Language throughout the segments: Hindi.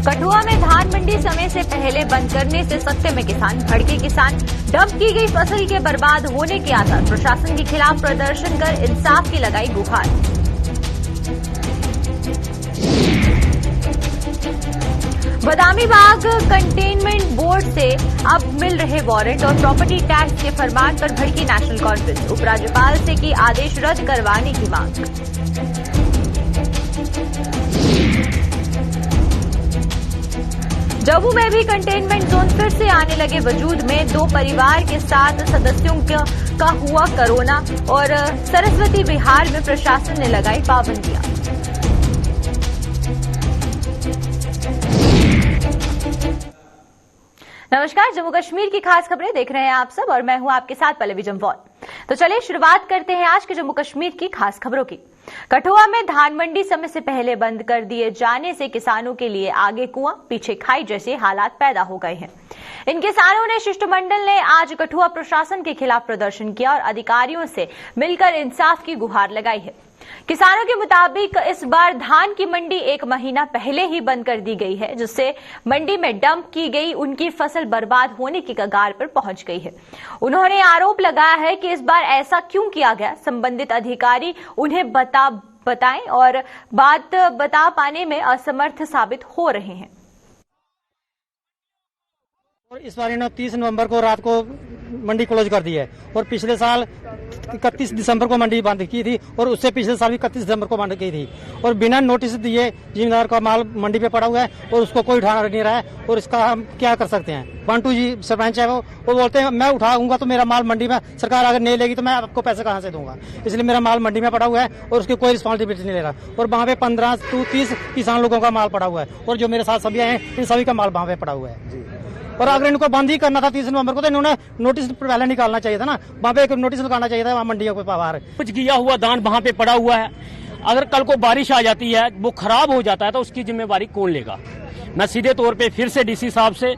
कठुआ में धान मंडी समय से पहले बंद करने से सख्ते में किसान, भड़के किसान। डंप की गई फसल के बर्बाद होने के आसार, प्रशासन के खिलाफ प्रदर्शन कर इंसाफ की लगाई गुहार। बदामी बाग कंटेनमेंट बोर्ड से अब मिल रहे वारंट और प्रॉपर्टी टैक्स के फरमान पर भड़की नेशनल कॉन्फ्रेंस, उपराज्यपाल से की आदेश रद्द करवाने की मांग। जम्मू में भी कंटेनमेंट जोन फिर से आने लगे वजूद में, 2 परिवार के 7 सदस्यों का हुआ कोरोना और सरस्वती विहार में प्रशासन ने लगाई पाबंदियां। नमस्कार, जम्मू कश्मीर की खास खबरें देख रहे हैं आप सब और मैं हूं आपके साथ पल्लवी जम्वाल। तो चलिए शुरुआत करते हैं आज के जम्मू कश्मीर की खास खबरों की। कठुआ में धान मंडी समय से पहले बंद कर दिए जाने से किसानों के लिए आगे कुआं पीछे खाई जैसे हालात पैदा हो गए हैं। इन किसानों ने शिष्टमंडल ने आज कठुआ प्रशासन के खिलाफ प्रदर्शन किया और अधिकारियों से मिलकर इंसाफ की गुहार लगाई है। किसानों के मुताबिक इस बार धान की मंडी 1 महीना पहले ही बंद कर दी गई है, जिससे मंडी में डंप की गई उनकी फसल बर्बाद होने की कगार पर पहुंच गई है। उन्होंने आरोप लगाया है कि इस बार ऐसा क्यों किया गया, संबंधित अधिकारी उन्हें बताएं और बात बता पाने में असमर्थ साबित हो रहे हैं। और इस बार इन्होंने 30 नवंबर को रात को मंडी क्लोज कर दी है और पिछले साल 31 दिसंबर को मंडी बंद की थी और उससे पिछले साल भी 31 दिसंबर को बंद की थी और बिना नोटिस दिए जिम्मेदार का माल मंडी पे पड़ा हुआ है और उसको कोई उठा नहीं रहा है। और इसका हम क्या कर सकते हैं। बंटू जी सरपंच है, वो बोलते हैं मैं उठाऊंगा तो मेरा माल मंडी में सरकार अगर नहीं लेगी तो मैं आपको पैसे कहां से दूंगा, इसलिए मेरा माल मंडी में पड़ा हुआ है और उसकी कोई रिस्पॉन्सिबिलिटी नहीं ले रहा। और वहाँ पे 15 से 30 किसान लोगों का माल पड़ा हुआ है और जो मेरे साथ सभी आए हैं इन सभी का माल वहाँ पे पड़ा हुआ है। और अगर इनको बंद ही करना था 30 नवंबर को तो इन्होंने नोटिस पहले निकालना चाहिए था ना, वहाँ पे एक नोटिस लगाना चाहिए था वहाँ मंडियों के बाहर। कुछ गिया हुआ धान वहाँ पे पड़ा हुआ है, अगर कल को बारिश आ जाती है वो खराब हो जाता है तो उसकी जिम्मेवारी कौन लेगा। मैं सीधे तौर पे फिर से डीसी साहब से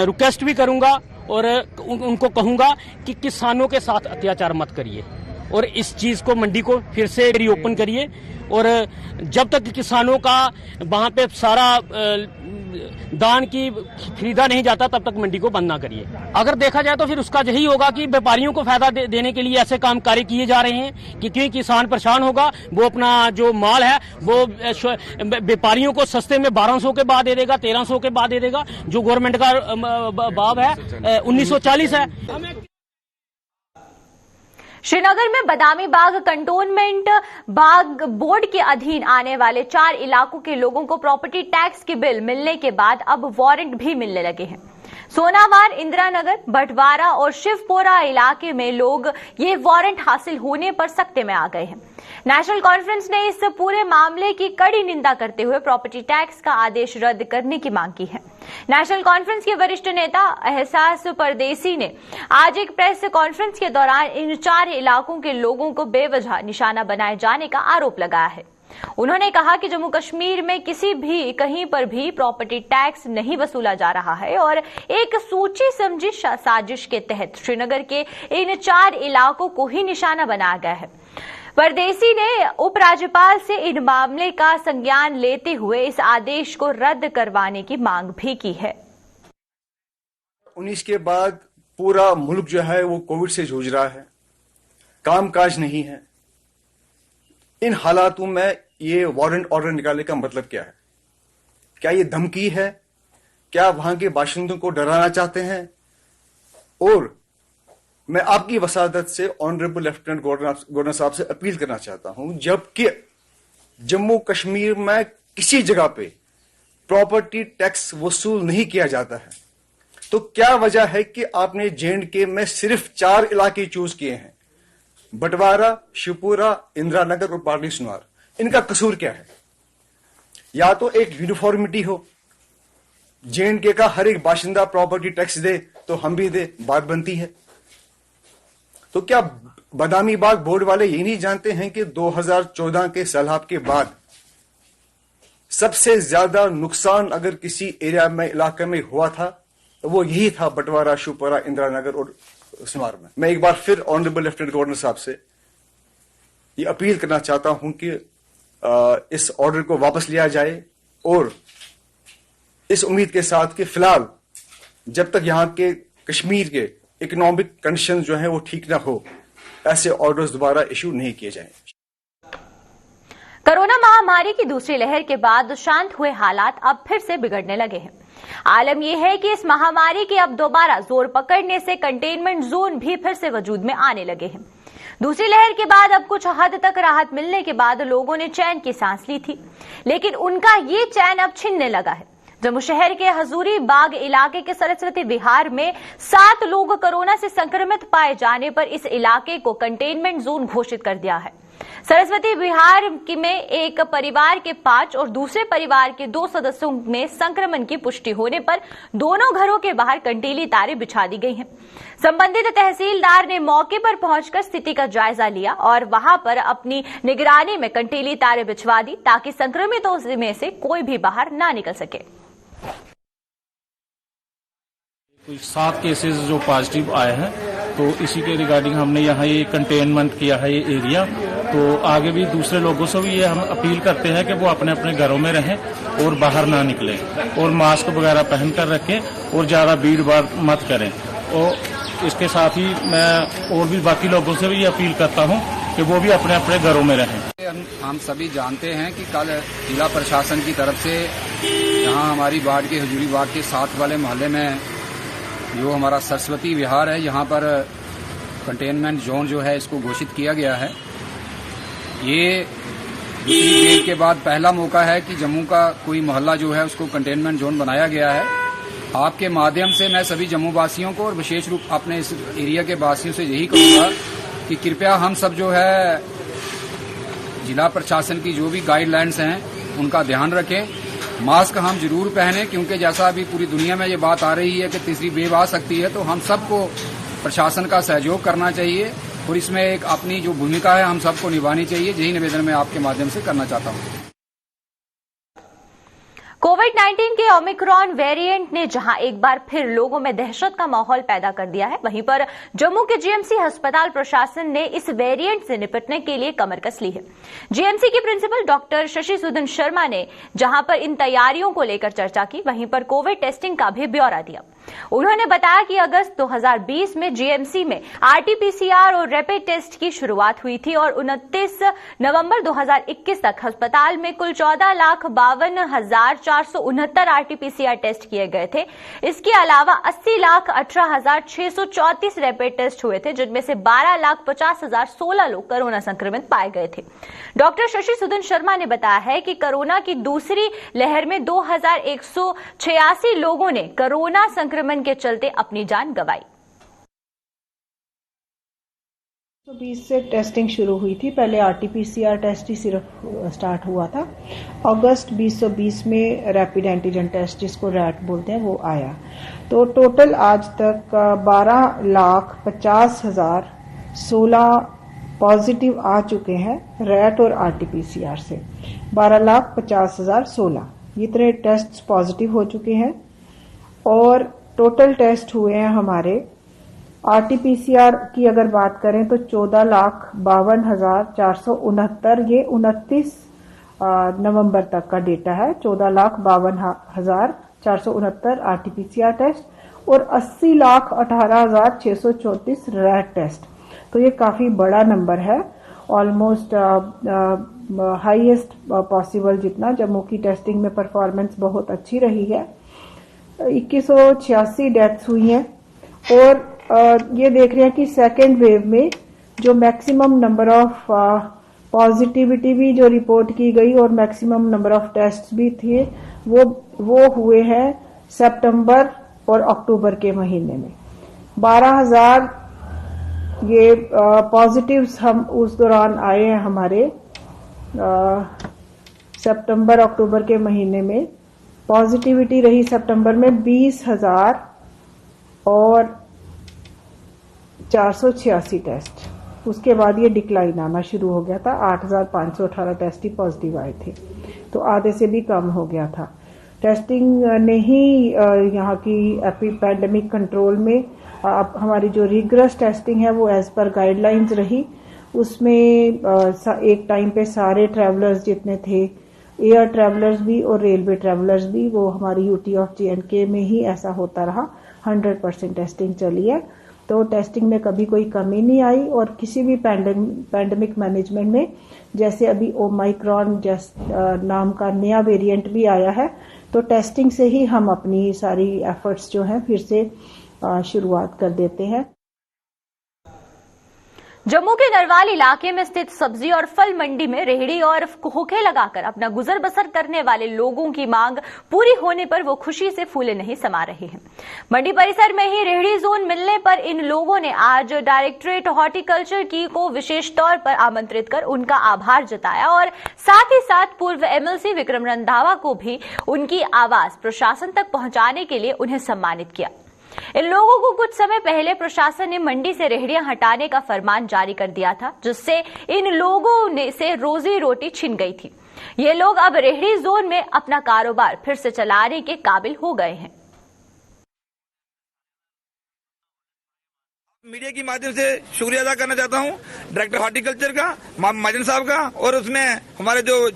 रिक्वेस्ट भी करूंगा और उनको कहूंगा कि किसानों के साथ अत्याचार मत करिए और इस चीज को मंडी को फिर से रीओपन करिए। और जब तक किसानों का वहाँ पे सारा धान की खरीदा नहीं जाता तब तक मंडी को बंद ना करिए। अगर देखा जाए तो फिर उसका यही होगा कि व्यापारियों को फायदा देने के लिए ऐसे काम कार्य किए जा रहे हैं कि क्योंकि किसान परेशान होगा, वो अपना जो माल है वो व्यापारियों को सस्ते में 1200 के बाद दे देगा, 1300 के बाद दे देगा। जो गवर्नमेंट का भाव है 1940 है। श्रीनगर में बदामी बाग कंटोनमेंट बाग बोर्ड के अधीन आने वाले 4 इलाकों के लोगों को प्रॉपर्टी टैक्स की बिल मिलने के बाद अब वारंट भी मिलने लगे हैं। सोनावार, इंदिरानगर, बटवारा और शिवपोरा इलाके में लोग ये वारंट हासिल होने पर सख्ते में आ गए हैं। नेशनल कॉन्फ्रेंस ने इस पूरे मामले की कड़ी निंदा करते हुए प्रॉपर्टी टैक्स का आदेश रद्द करने की मांग की है। नेशनल कॉन्फ्रेंस के वरिष्ठ नेता एहसास परदेसी ने आज एक प्रेस कॉन्फ्रेंस के दौरान इन 4 इलाकों के लोगों को बेवजह निशाना बनाए जाने का आरोप लगाया है। उन्होंने कहा कि जम्मू कश्मीर में कहीं पर भी प्रॉपर्टी टैक्स नहीं वसूला जा रहा है और एक सोची समझी साजिश के तहत श्रीनगर के इन 4 इलाकों को ही निशाना बनाया गया है। परदेसी ने उपराज्यपाल से इन मामले का संज्ञान लेते हुए इस आदेश को रद्द करवाने की मांग भी की है। 19 के बाद पूरा मुल्क जो है वो कोविड से जूझ रहा है, कामकाज नहीं है। इन हालातों में ये वारंट ऑर्डर निकालने का मतलब क्या है? क्या ये धमकी है? क्या वहां के बाशिंदों को डराना चाहते हैं? और मैं आपकी वसादत से ऑनरेबल लेफ्टिनेंट गवर्नर साहब से अपील करना चाहता हूं, जबकि जम्मू कश्मीर में किसी जगह पे प्रॉपर्टी टैक्स वसूल नहीं किया जाता है, तो क्या वजह है कि आपने J&K में सिर्फ 4 इलाके चूज किए हैं, बटवारा, शिवपुरा, इंदिरानगर और पार्ली सुनार। इनका कसूर क्या है? या तो एक यूनिफॉर्मिटी हो, J&K का हर एक बाशिंदा प्रॉपर्टी टैक्स दे तो हम भी दे, बात बनती है। तो क्या बदामी बाग बोर्ड वाले ये नहीं जानते हैं कि 2014 के सैलाब के बाद सबसे ज्यादा नुकसान अगर किसी एरिया में, इलाके में हुआ था तो वो यही था, बटवारा, शिवपुरा, इंदिरानगर और सुनार में। मैं एक बार फिर ऑनरेबल लेफ्टिनेंट गवर्नर साहब से ये अपील करना चाहता हूं कि इस ऑर्डर को वापस लिया जाए और इस उम्मीद के साथ कि फिलहाल जब तक यहाँ के कश्मीर के इकोनॉमिक कंडीशन जो है वो ठीक ना हो, ऐसे ऑर्डर्स दोबारा इशू नहीं किए जाएंगे। कोरोना महामारी की दूसरी लहर के बाद शांत हुए हालात अब फिर से बिगड़ने लगे हैं। आलम यह है कि इस महामारी के अब दोबारा जोर पकड़ने से कंटेनमेंट जोन भी फिर से वजूद में आने लगे हैं। दूसरी लहर के बाद अब कुछ हद तक राहत मिलने के बाद लोगों ने चैन की सांस ली थी, लेकिन उनका ये चैन अब छिनने लगा है। जम्मू शहर के हजूरी बाग इलाके के सरस्वती विहार में 7 लोग कोरोना से संक्रमित पाए जाने पर इस इलाके को कंटेनमेंट जोन घोषित कर दिया है। सरस्वती विहार में एक परिवार के 5 और दूसरे परिवार के 2 सदस्यों में संक्रमण की पुष्टि होने पर दोनों घरों के बाहर कंटीली तारें बिछा दी गई हैं। संबंधित तहसीलदार ने मौके पर पहुंचकर स्थिति का जायजा लिया और वहां पर अपनी निगरानी में कंटीली तारें बिछवा दी ताकि संक्रमितों में से कोई भी बाहर ना निकल सके। कुछ 7 केसेस जो पॉजिटिव आए हैं, तो इसी के रिगार्डिंग हमने यहाँ ये कंटेनमेंट किया है ये एरिया। तो आगे भी दूसरे लोगों से भी ये हम अपील करते हैं कि वो अपने अपने घरों में रहें और बाहर ना निकलें और मास्क वगैरह पहन कर रखें और ज्यादा भीड़ भाड़ मत करें। और इसके साथ ही मैं और भी बाकी लोगों से भी ये अपील करता हूँ कि वो भी अपने अपने घरों में रहें। हम सभी जानते हैं कि कल जिला प्रशासन की तरफ से यहाँ हमारी वार्ड के हजूरी बाग के 7 वाले मोहल्ले में जो हमारा सरस्वती विहार है, यहाँ पर कंटेनमेंट जोन जो है इसको घोषित किया गया है। ये दूसरी वेव के बाद पहला मौका है कि जम्मू का कोई मोहल्ला जो है उसको कंटेनमेंट जोन बनाया गया है। आपके माध्यम से मैं सभी जम्मू वासियों को और विशेष रूप अपने इस एरिया के वासियों से यही कहूँगा कि कृपया हम सब जो है जिला प्रशासन की जो भी गाइडलाइंस हैं उनका ध्यान रखें। मास्क हम जरूर पहने, क्योंकि जैसा अभी पूरी दुनिया में ये बात आ रही है कि तीसरी वेव आ सकती है, तो हम सबको प्रशासन का सहयोग करना चाहिए और इसमें एक अपनी जो भूमिका है हम सबको निभानी चाहिए। यही निवेदन मैं आपके माध्यम से करना चाहता हूँ। कोविड-19 के ओमिक्रॉन वेरिएंट ने जहां एक बार फिर लोगों में दहशत का माहौल पैदा कर दिया है, वहीं पर जम्मू के जीएमसी अस्पताल प्रशासन ने इस वेरिएंट से निपटने के लिए कमर कस ली है। जीएमसी की प्रिंसिपल डॉक्टर शशि सुदन शर्मा ने जहां पर इन तैयारियों को लेकर चर्चा की, वहीं पर कोविड टेस्टिंग का भी ब्यौरा दिया। उन्होंने बताया कि अगस्त 2020 में जीएमसी में आरटीपीसीआर और रैपिड टेस्ट की शुरुआत हुई थी और 29 नवंबर 2021 तक अस्पताल में कुल 14,52,469 आरटीपीसीआर टेस्ट किए गए थे। इसके अलावा 80,18,634 रैपिड टेस्ट हुए थे, जिनमें से 12,50,016 लोग कोरोना संक्रमित पाए गए थे। डॉक्टर शशि सुदन शर्मा ने बताया है कि कोरोना की दूसरी लहर में 2,186 लोगों ने कोरोना संक्रमण के चलते अपनी जान गंवाई। 2020 से टेस्टिंग शुरू हुई थी। पहले आरटीपीसीआर टेस्ट ही सिर्फ स्टार्ट हुआ था। अगस्त 2020 में रैपिड एंटीजन टेस्ट, जिसको रैट बोलते हैं, वो आया। तो टोटल आज तक 12,50,016 पॉजिटिव आ चुके हैं रैट और आरटीपीसीआर से। 12,50,016 इतने टेस्ट पॉजिटिव हो चुके हैं और टोटल टेस्ट हुए हैं हमारे। आरटीपीसीआर की अगर बात करें तो 14,52,469, ये 29 नवंबर तक का डेटा है। 14,52,469 आरटीपीसीआर टेस्ट और 80,18,634 रैट टेस्ट। तो ये काफी बड़ा नंबर है, ऑलमोस्ट हाईएस्ट पॉसिबल जितना। जम्मू की टेस्टिंग में परफॉर्मेंस बहुत अच्छी रही है। 2186 डेथ्स हुई हैं और ये देख रहे हैं कि सेकेंड वेव में जो मैक्सिमम नंबर ऑफ पॉजिटिविटी भी जो रिपोर्ट की गई और मैक्सिमम नंबर ऑफ टेस्ट भी थे, वो हुए हैं सितंबर और अक्टूबर के महीने में। 12,000 ये पॉजिटिव्स हम उस दौरान आए हैं हमारे सितंबर अक्टूबर के महीने में। पॉजिटिविटी रही सितंबर में 20,000 और 486 टेस्ट। उसके बाद ये डिक्लाइन आना शुरू हो गया था। 8,518 टेस्ट ही पॉजिटिव आए थे, तो आधे से भी कम हो गया था। टेस्टिंग ने ही यहाँ की पैंडेमिक कंट्रोल में हमारी जो रिगरस टेस्टिंग है वो एज पर गाइडलाइंस रही। उसमें एक टाइम पे सारे ट्रैवलर्स जितने थे एयर ट्रैवलर्स भी और रेलवे ट्रैवलर्स भी, वो हमारी यूटी ऑफ J&K में ही ऐसा होता रहा। 100% टेस्टिंग चली है, तो टेस्टिंग में कभी कोई कमी नहीं आई। और किसी भी पैंडेमिक मैनेजमेंट में, जैसे अभी ओमाइक्रॉन नाम का नया वेरिएंट भी आया है, तो टेस्टिंग से ही हम अपनी सारी एफर्ट्स जो हैं फिर से शुरुआत कर देते हैं। जम्मू के नरवाल इलाके में स्थित सब्जी और फल मंडी में रेहड़ी और खोखे लगाकर अपना गुजर बसर करने वाले लोगों की मांग पूरी होने पर वो खुशी से फूले नहीं समा रहे हैं। मंडी परिसर में ही रेहड़ी जोन मिलने पर इन लोगों ने आज डायरेक्टरेट हॉर्टिकल्चर को विशेष तौर पर आमंत्रित कर उनका आभार जताया और साथ ही साथ पूर्व MLC विक्रम रंधावा को भी उनकी आवाज प्रशासन तक पहुंचाने के लिए उन्हें सम्मानित किया। इन लोगों को कुछ समय पहले प्रशासन ने मंडी से रेहड़ियां हटाने का फरमान जारी कर दिया था, जिससे इन लोगों से रोजी रोटी छिन गई थी। ये लोग अब रेहड़ी जोन में अपना कारोबार फिर से चलाने के काबिल हो गए हैं। मीडिया के माध्यम से शुक्रिया अदा करना चाहता हूं डायरेक्टर हॉर्टिकल्चर का, महाजन साहब का, और उसमें हमारे जो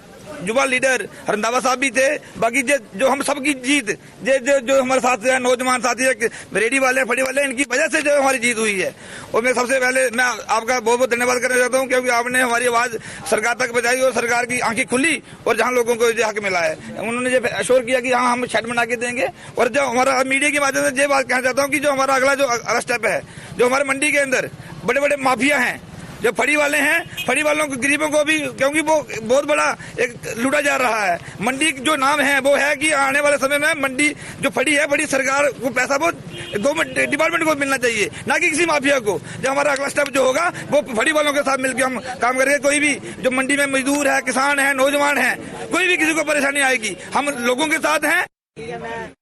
युवा लीडर रंधावा साहब भी थे। बाकी जो हम सबकी जीत, जो हमारे साथ है, नौजवान साथी है, रेडी वाले, फड़ी वाले, इनकी वजह से जो हमारी जीत हुई है। और मैं सबसे पहले मैं आपका बहुत बहुत धन्यवाद करना चाहता हूं, क्योंकि आपने हमारी आवाज सरकार तक पहुंचाई और सरकार की आंखें खुली और जहां लोगों को हक मिला है, उन्होंने जो अश्योर किया कि हाँ हम शेड बना के देंगे। और जो हमारा मीडिया के माध्यम से ये बात कहना चाहता हूँ कि जो हमारा अगला जो स्टेप है, जो हमारे मंडी के अंदर बड़े बड़े माफिया हैं, जो फड़ी वाले हैं, फड़ी वालों को, गरीबों को भी, क्योंकि वो बहुत बड़ा एक लूटा जा रहा है। मंडी जो नाम है वो है कि आने वाले समय में मंडी जो फड़ी है, बड़ी सरकार को पैसा वो गवर्नमेंट डिपार्टमेंट को मिलना चाहिए, ना कि किसी माफिया को। जो हमारा अगला स्टेप जो होगा वो फड़ी वालों के साथ मिलकर हम काम करेंगे। कोई भी जो मंडी में मजदूर है, किसान है, नौजवान है, कोई भी किसी को परेशानी आएगी, हम लोगों के साथ हैं।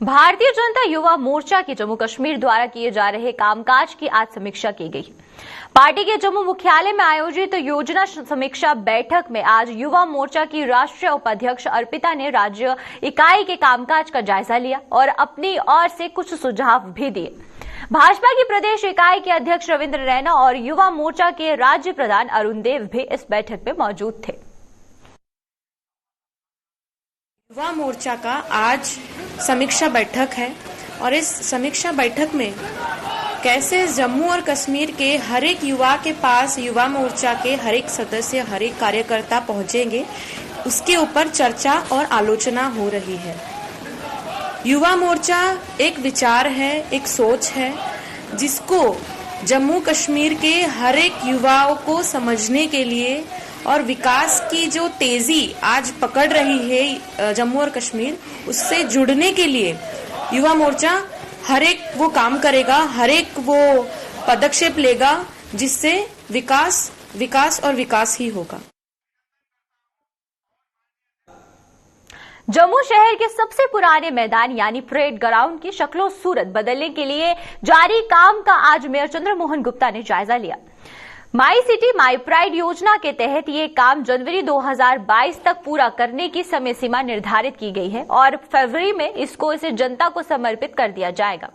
भारतीय जनता युवा मोर्चा की जम्मू कश्मीर द्वारा किए जा रहे कामकाज की आज समीक्षा की गई। पार्टी के जम्मू मुख्यालय में आयोजित योजना समीक्षा बैठक में आज युवा मोर्चा की राष्ट्रीय उपाध्यक्ष अर्पिता ने राज्य इकाई के कामकाज का जायजा लिया और अपनी ओर से कुछ सुझाव भी दिए। भाजपा की प्रदेश इकाई के अध्यक्ष रविंद्र रैना और युवा मोर्चा के राज्य प्रधान अरुण देव भी इस बैठक में मौजूद थे। युवा मोर्चा का आज समीक्षा बैठक है और इस समीक्षा बैठक में कैसे जम्मू और कश्मीर के हर एक युवा के पास युवा मोर्चा के हर एक सदस्य, हर एक कार्यकर्ता पहुंचेंगे, उसके ऊपर चर्चा और आलोचना हो रही है। युवा मोर्चा एक विचार है, एक सोच है, जिसको जम्मू कश्मीर के हर एक युवाओं को समझने के लिए और विकास की जो तेजी आज पकड़ रही है जम्मू और कश्मीर, उससे जुड़ने के लिए युवा मोर्चा हर एक वो काम करेगा, हर एक वो पदक्षेप लेगा, जिससे विकास और विकास ही होगा। जम्मू शहर के सबसे पुराने मैदान यानी परेड ग्राउंड की शक्लो सूरत बदलने के लिए जारी काम का आज मेयर चंद्रमोहन गुप्ता ने जायजा लिया। माई सिटी माई प्राइड योजना के तहत ये काम जनवरी 2022 तक पूरा करने की समय सीमा निर्धारित की गई है और फरवरी में इसे जनता को समर्पित कर दिया जाएगा।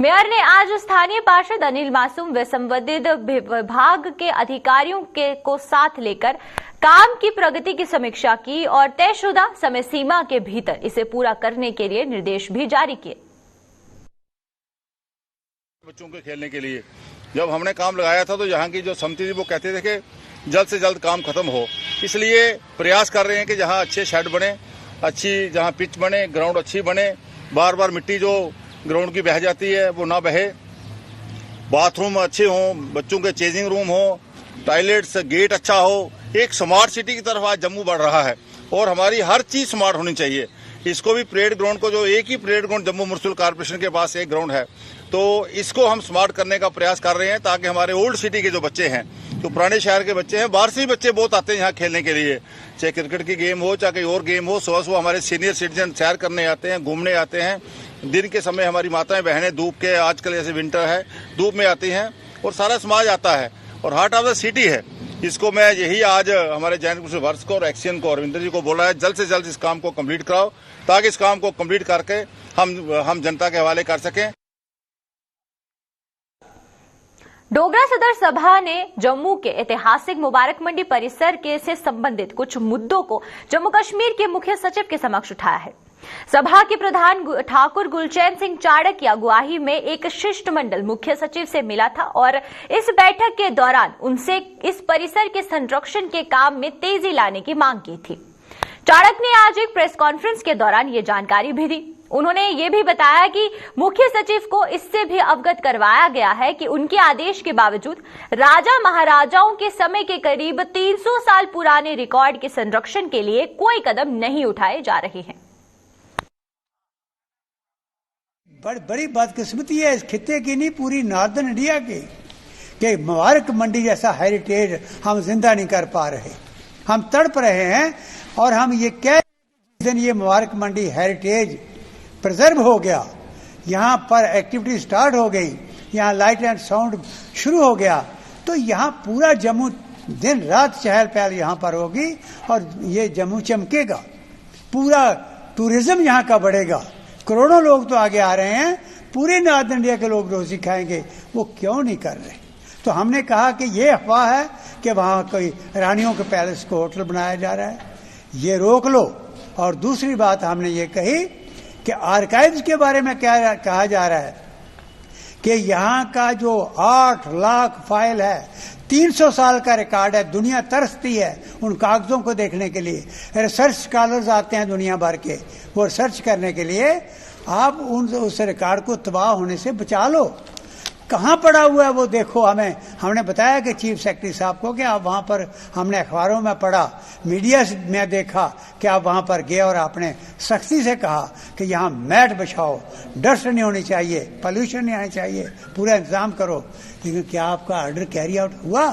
मेयर ने आज स्थानीय पार्षद अनिल मासूम व संबंधित विभाग के अधिकारियों को साथ लेकर काम की प्रगति की समीक्षा की और तयशुदा समय सीमा के भीतर इसे पूरा करने के लिए निर्देश भी जारी किए। बच्चों के खेलने के लिए जब हमने काम लगाया था तो यहाँ की जो समिति थी वो कहते थे कि जल्द से जल्द काम खत्म हो, इसलिए प्रयास कर रहे हैं कि जहाँ अच्छे शेड बने, अच्छी जहाँ पिच बने, ग्राउंड अच्छी बने, बार बार मिट्टी जो ग्राउंड की बह जाती है वो ना बहे, बाथरूम अच्छे हों, बच्चों के चेंजिंग रूम हो, टॉयलेट्स, गेट अच्छा हो। एक स्मार्ट सिटी की तरफ आज जम्मू बढ़ रहा है और हमारी हर चीज स्मार्ट होनी चाहिए। इसको भी परेड ग्राउंड को, जो एक ही parade ground Jammu municipal corporation के पास एक ग्राउंड है, तो इसको हम स्मार्ट करने का प्रयास कर रहे हैं ताकि हमारे ओल्ड सिटी के जो बच्चे हैं, जो पुराने शहर के बच्चे हैं, बाहर से भी बच्चे बहुत आते हैं यहाँ खेलने के लिए, चाहे क्रिकेट की गेम हो, चाहे कोई और गेम हो। सुबह सुबह हमारे सीनियर सिटीजन सैर करने आते हैं, घूमने आते हैं। दिन के समय हमारी माताएं बहनें धूप के, आजकल जैसे विंटर है, धूप में आती हैं और सारा समाज आता है और हार्ट ऑफ द सिटी है। इसको मैं यही आज हमारे जॉइंट मिनिस्टर वर्क्स को और एक्शन को अरविंदर जी को बोला है, जल्द से जल्द इस काम को कंप्लीट कराओ ताकि इस काम को कंप्लीट करके हम जनता के हवाले कर सकें। डोगरा सदर सभा ने जम्मू के ऐतिहासिक मुबारक मंडी परिसर के से संबंधित कुछ मुद्दों को जम्मू कश्मीर के मुख्य सचिव के समक्ष उठाया है। सभा के प्रधान ठाकुर गुलचैन सिंह चाड़क की अगुवाई में एक शिष्टमंडल मुख्य सचिव से मिला था और इस बैठक के दौरान उनसे इस परिसर के संरक्षण के काम में तेजी लाने की मांग की थी। चाड़क ने आज एक प्रेस कॉन्फ्रेंस के दौरान ये जानकारी भी दी। उन्होंने ये भी बताया कि मुख्य सचिव को इससे भी अवगत करवाया गया है कि उनके आदेश के बावजूद राजा महाराजाओं के समय के करीब 300 साल पुराने रिकॉर्ड के संरक्षण के लिए कोई कदम नहीं उठाए जा रहे हैं। बड़ी बदकिस्मती है इस खित्ते की, नहीं पूरी नॉर्दर्न इंडिया की, कि मुबारक मंडी जैसा हेरिटेज हम जिंदा नहीं कर पा रहे। हम तड़प रहे हैं और हम ये कह जिस दिन ये मुबारक मंडी हेरिटेज प्रिजर्व हो गया, यहाँ पर एक्टिविटी स्टार्ट हो गई, यहाँ लाइट एंड साउंड शुरू हो गया, तो यहाँ पूरा जम्मू दिन रात चहल पहल यहाँ पर होगी और ये जम्मू चमकेगा। पूरा टूरिज्म यहाँ का बढ़ेगा। करोड़ों लोग तो आगे आ रहे हैं, पूरे नॉर्थ इंडिया के लोग रोजी खाएंगे, वो क्यों नहीं कर रहे? तो हमने कहा कि ये अफवाह है कि वहाँ कोई रानियों के पैलेस को होटल बनाया जा रहा है, ये रोक लो। और दूसरी बात हमने ये कही कि आर्काइव्स के बारे में क्या कहा जा रहा है कि यहाँ का जो 8 लाख फाइल है, 300 साल का रिकॉर्ड है, दुनिया तरसती है उन कागजों को देखने के लिए। रिसर्च स्कॉलर्स आते हैं दुनिया भर के, वो रिसर्च करने के लिए। आप उस रिकॉर्ड को तबाह होने से बचा लो। कहाँ पड़ा हुआ है वो देखो। हमने बताया कि चीफ सेक्रेटरी साहब को कि आप वहाँ पर, हमने अखबारों में पढ़ा, मीडिया में देखा कि आप वहाँ पर गए और आपने सख्ती से कहा कि यहाँ मैट बिछाओ, डस्ट नहीं होनी चाहिए, पोल्यूशन नहीं आनी चाहिए, पूरा इंतजाम करो। लेकिन क्या आपका ऑर्डर कैरी आउट हुआ?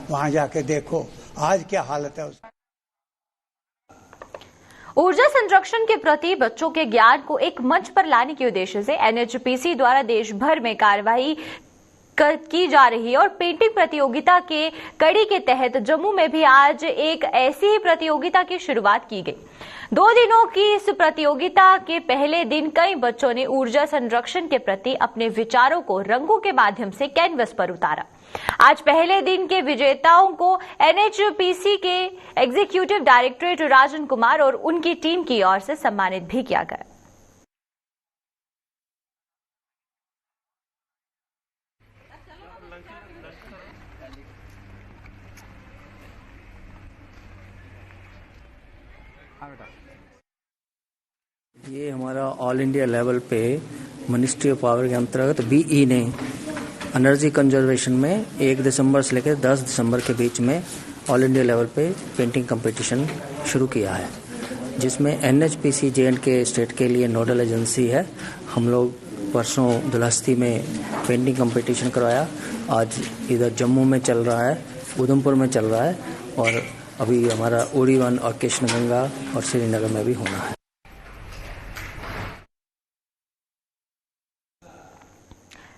वहाँ जाके देखो आज क्या हालत है उसकी। ऊर्जा संरक्षण के प्रति बच्चों के ज्ञान को एक मंच पर लाने के उद्देश्य से एनएचपीसी द्वारा देश भर में कार्रवाई की जा रही है और पेंटिंग प्रतियोगिता के कड़ी के तहत जम्मू में भी आज एक ऐसी ही प्रतियोगिता की शुरुआत की गई। 2 दिनों की इस प्रतियोगिता के पहले दिन कई बच्चों ने ऊर्जा संरक्षण के प्रति अपने विचारों को रंगों के माध्यम से कैनवस पर उतारा। आज पहले दिन के विजेताओं को एनएचपीसी के एग्जीक्यूटिव डायरेक्टर राजन कुमार और उनकी टीम की ओर से सम्मानित भी किया गया। ये हमारा ऑल इंडिया लेवल पे मिनिस्ट्री ऑफ पावर के अंतर्गत बीई ने एनर्जी कंजर्वेशन में 1 दिसंबर से लेकर 10 दिसंबर के बीच में ऑल इंडिया लेवल पे पेंटिंग कंपटीशन शुरू किया है, जिसमें एनएचपीसी जे&के स्टेट के लिए नोडल एजेंसी है। हम लोग परसों दुलहस्ती में पेंटिंग कंपटीशन करवाया। आज इधर जम्मू में चल रहा है, उधमपुर में चल रहा है और अभी हमारा उड़ी 1 और कृष्णगंगा और श्रीनगर में भी होना है।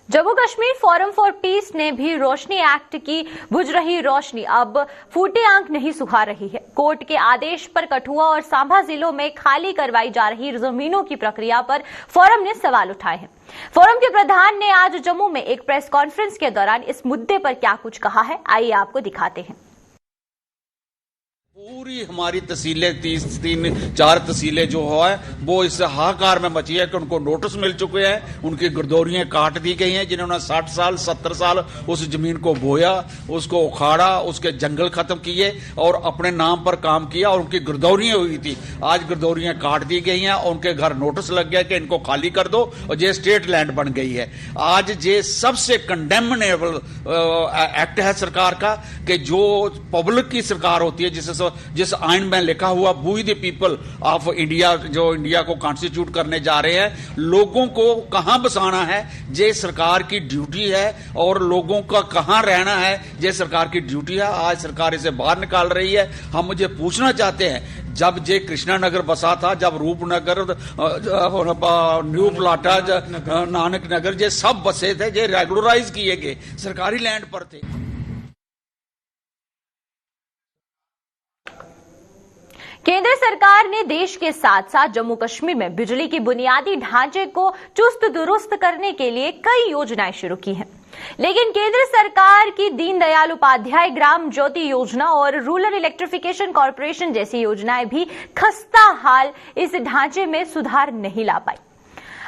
Jammu Kashmir forum for piece ने भी रोशनी एक्ट की बुझ रही रोशनी अब फूटे आंख नहीं सुखा रही है। कोर्ट के आदेश पर कठुआ और सांबा जिलों में खाली करवाई जा रही जमीनों की प्रक्रिया पर फोरम ने सवाल उठाए हैं। फोरम के प्रधान ने आज जम्मू में एक प्रेस कॉन्फ्रेंस के दौरान इस मुद्दे पर क्या कुछ कहा है, आइए आपको दिखाते हैं। पूरी हमारी तहसीलें 3-4 तहसीलें जो है वो इस हाहाकार में मची है कि उनको नोटिस मिल चुके हैं, उनकी गिरदौरियां काट दी गई हैं। जिन्होंने 60 साल 70 साल उस जमीन को बोया, उसको उखाड़ा, उसके जंगल खत्म किए और अपने नाम पर काम किया और उनकी गिरदौरियां हुई थी, आज गिरदौरियां काट दी गई हैं और उनके घर नोटिस लग गया कि इनको खाली कर दो और ये स्टेट लैंड बन गई है। आज ये सबसे कंडेमनेबल एक्ट है सरकार का कि जो पब्लिक की सरकार होती है, जिस आइन में लिखा हुआ we the people of India, जो इंडिया को कॉन्स्टिट्यूट करने जा रहे हैं, लोगों को कहां बसाना है ये सरकार की ड्यूटी है और लोगों का कहां रहना है ये सरकार की ड्यूटी है। आज सरकार इसे बाहर निकाल रही है। हम मुझे पूछना चाहते हैं, जब जे कृष्णा नगर बसा था, जब रूपनगर, न्यू प्लाटा, नानक नगर, ये सब बसे थे, ये रेगुलराइज किए गए, सरकारी लैंड पर थे। केंद्र सरकार ने देश के साथ साथ जम्मू कश्मीर में बिजली की बुनियादी ढांचे को चुस्त दुरुस्त करने के लिए कई योजनाएं शुरू की हैं। लेकिन केंद्र सरकार की दीनदयाल उपाध्याय ग्राम ज्योति योजना और रूरल इलेक्ट्रिफिकेशन कॉर्पोरेशन जैसी योजनाएं भी खस्ता हाल इस ढांचे में सुधार नहीं ला पाई।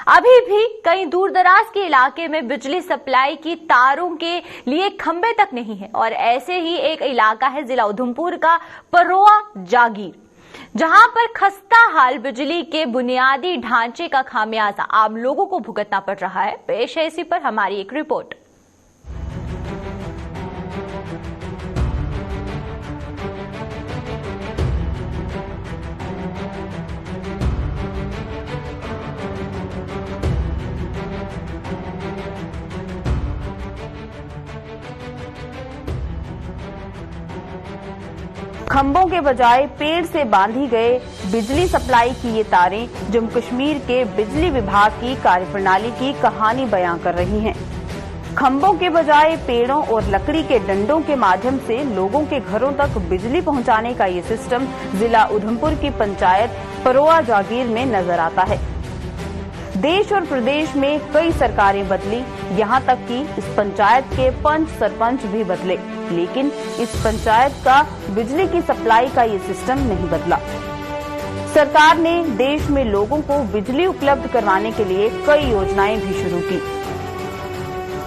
अभी भी कई दूर दराज के इलाके में बिजली सप्लाई की तारों के लिए खंबे तक नहीं है और ऐसे ही एक इलाका है जिला उधमपुर का परोआ जागीर, जहां पर खस्ता हाल बिजली के बुनियादी ढांचे का खामियाजा आम लोगों को भुगतना पड़ रहा है। पेश है इसी पर हमारी एक रिपोर्ट। खंभों के बजाय पेड़ से बांधी गए बिजली सप्लाई की ये तारें जम्मू कश्मीर के बिजली विभाग की कार्यप्रणाली की कहानी बयां कर रही हैं। खंभों के बजाय पेड़ों और लकड़ी के डंडों के माध्यम से लोगों के घरों तक बिजली पहुंचाने का ये सिस्टम जिला उधमपुर की पंचायत परोआ जागीर में नजर आता है। देश और प्रदेश में कई सरकारें बदली, यहाँ तक कि इस पंचायत के पंच सरपंच भी बदले, लेकिन इस पंचायत का बिजली की सप्लाई का ये सिस्टम नहीं बदला। सरकार ने देश में लोगों को बिजली उपलब्ध करवाने के लिए कई योजनाएं भी शुरू की,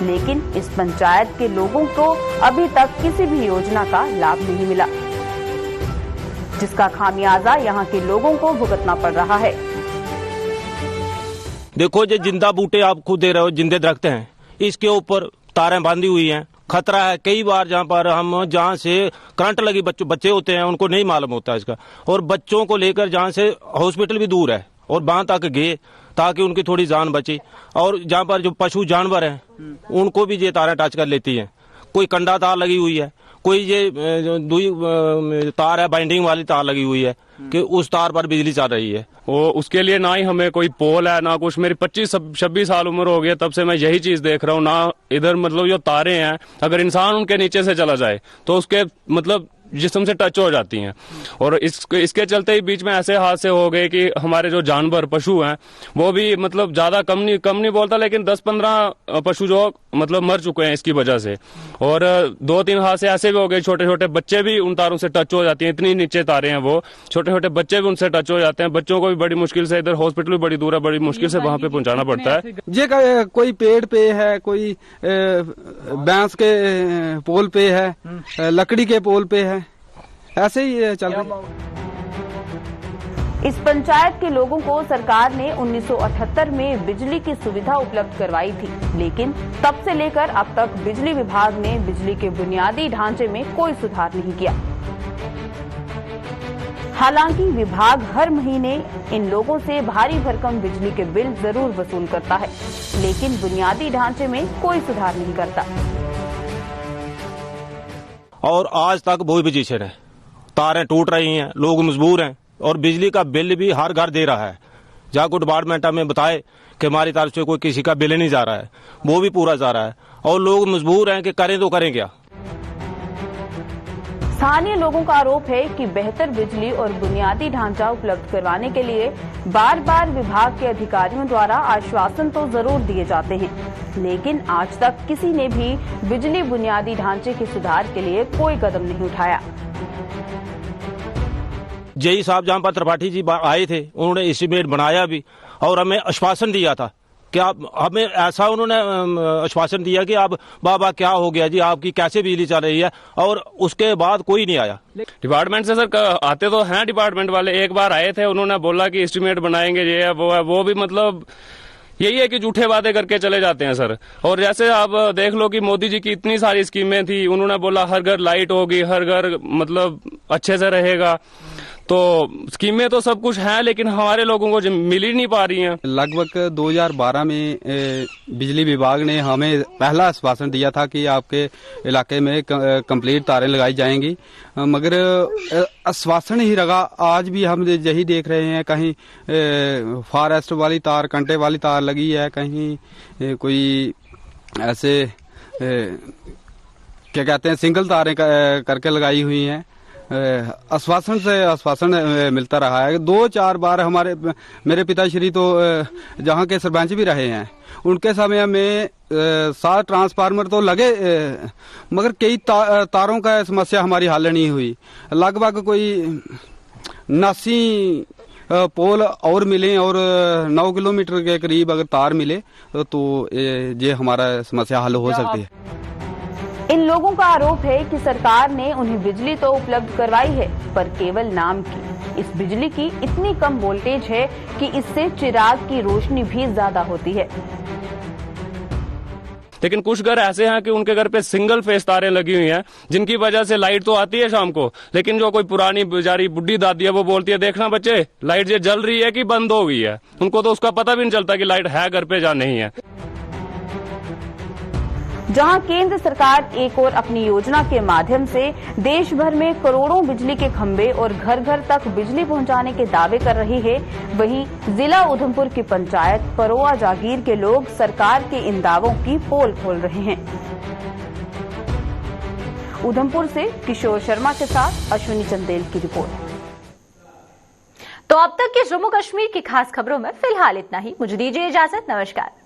लेकिन इस पंचायत के लोगों को अभी तक किसी भी योजना का लाभ नहीं मिला, जिसका खामियाजा यहाँ के लोगों को भुगतना पड़ रहा है। देखो, जो जिंदा बूटे आप खुद दे रहे हो, जिंदे दरख्त हैं, इसके ऊपर तारें बांधी हुई हैं। खतरा है कई बार जहाँ से करंट लगी बच्चे होते हैं, उनको नहीं मालूम होता इसका, और बच्चों को लेकर जहाँ से हॉस्पिटल भी दूर है और वहां तक गए ताकि उनकी थोड़ी जान बची। और जहाँ पर जो पशु जानवर हैं उनको भी ये तारें टच कर लेती हैं। कोई कंडा तार लगी हुई है, कोई ये तार है बाइंडिंग वाली तार लगी हुई है कि उस तार पर बिजली चल रही है। वो उसके लिए ना ही हमें कोई पोल है ना कुछ। मेरी 25-26 साल उम्र हो गई, तब से मैं यही चीज देख रहा हूँ। ना इधर मतलब जो तारे हैं, अगर इंसान उनके नीचे से चला जाए तो उसके मतलब जिस्म से टच हो जाती हैं। और इसके चलते ही बीच में ऐसे हादसे हो गए कि हमारे जो जानवर पशु हैं वो भी मतलब ज्यादा कम नहीं बोलता, लेकिन 10-15 पशु जो मतलब मर चुके हैं इसकी वजह से। और 2-3 हादसे ऐसे भी हो गए, छोटे छोटे बच्चे भी उन तारों से टच हो जाती हैं। इतनी नीचे तारे हैं वो, छोटे छोटे बच्चे भी उनसे टच हो जाते हैं। बच्चों को भी बड़ी मुश्किल से, इधर हॉस्पिटल भी बड़ी दूर है, बड़ी मुश्किल से वहां पे पहुंचाना पड़ता है। ये कोई पेड़ पे है, कोई बांस के पोल पे है, लकड़ी के पोल पे है, ऐसे ही चल रहा है। इस पंचायत के लोगों को सरकार ने 1978 में बिजली की सुविधा उपलब्ध करवाई थी, लेकिन तब से लेकर अब तक बिजली विभाग ने बिजली के बुनियादी ढांचे में कोई सुधार नहीं किया। हालांकि विभाग हर महीने इन लोगों से भारी भरकम बिजली के बिल जरूर वसूल करता है, लेकिन बुनियादी ढांचे में कोई सुधार नहीं करता। और आज तक वही पोजीशन है, तारें टूट रही हैं, लोग मजबूर हैं और बिजली का बिल भी हर घर दे रहा है। जहाँ को डिपार्टमेंट हमें बताए कि हमारी तरफ से कोई किसी का बिल नहीं जा रहा है, वो भी पूरा जा रहा है और लोग मजबूर हैं कि करें तो करें क्या। स्थानीय लोगों का आरोप है कि बेहतर बिजली और बुनियादी ढांचा उपलब्ध करवाने के लिए बार बार विभाग के अधिकारियों द्वारा आश्वासन तो जरूर दिए जाते हैं, लेकिन आज तक किसी ने भी बिजली बुनियादी ढांचे के सुधार के लिए कोई कदम नहीं उठाया। जेई साहब जहाँ पर त्रिपाठी जी आए थे, उन्होंने एस्टीमेट बनाया भी और हमें आश्वासन दिया था कि आप हमें ऐसा उन्होंने आश्वासन दिया कि आप बाबा क्या हो गया जी, आपकी कैसे बिजली चल रही है, और उसके बाद कोई नहीं आया। डिपार्टमेंट से सर आते तो हैं डिपार्टमेंट वाले, एक बार आए थे, उन्होंने बोला कि एस्टीमेट बनाएंगे, ये है वो भी मतलब यही है कि झूठे वादे करके चले जाते हैं सर। और जैसे आप देख लो कि मोदी जी की इतनी सारी स्कीमें थी, उन्होंने बोला हर घर लाइट होगी, हर घर मतलब अच्छे से रहेगा, तो स्कीमें तो सब कुछ है, लेकिन हमारे लोगों को मिल ही नहीं पा रही हैं। लगभग 2012 में बिजली विभाग ने हमें पहला आश्वासन दिया था कि आपके इलाके में कंप्लीट तारें लगाई जाएंगी, मगर आश्वासन ही रहा। आज भी हम यही देख रहे हैं, कहीं फॉरेस्ट वाली तार, कंटे वाली तार लगी है, कहीं कोई ऐसे क्या कहते हैं सिंगल तारें करके लगाई हुई हैं। आश्वासन से आश्वासन मिलता रहा है। 2-4 बार मेरे पिताश्री तो जहाँ के सरपंच भी रहे हैं, उनके समय में 7 ट्रांसफार्मर तो लगे, मगर कई तारों का समस्या हमारी हल नहीं हुई। लगभग कोई 79 पोल और मिले और 9 किलोमीटर के करीब अगर तार मिले तो ये हमारा समस्या हल हो सकती है। इन लोगों का आरोप है कि सरकार ने उन्हें बिजली तो उपलब्ध करवाई है, पर केवल नाम की। इस बिजली की इतनी कम वोल्टेज है कि इससे चिराग की रोशनी भी ज्यादा होती है। लेकिन कुछ घर ऐसे हैं कि उनके घर पे सिंगल फेस तारें लगी हुई हैं, जिनकी वजह से लाइट तो आती है शाम को, लेकिन जो कोई पुरानी बेचारी बुढ़ी दादी है वो बोलती है, देखना बच्चे लाइट ये जल रही है कि बंद हो गई है। उनको तो उसका पता भी नहीं चलता कि लाइट है घर पे या नहीं है। जहां केंद्र सरकार एक और अपनी योजना के माध्यम से देश भर में करोड़ों बिजली के खंभे और घर घर तक बिजली पहुंचाने के दावे कर रही है, वहीं जिला उधमपुर की पंचायत परोआ जागीर के लोग सरकार के इन दावों की पोल खोल रहे हैं। उधमपुर से किशोर शर्मा के साथ अश्विनी चंदेल की रिपोर्ट। तो अब तक के जम्मू कश्मीर की खास खबरों में फिलहाल इतना ही। मुझे दीजिए इजाजत। नमस्कार।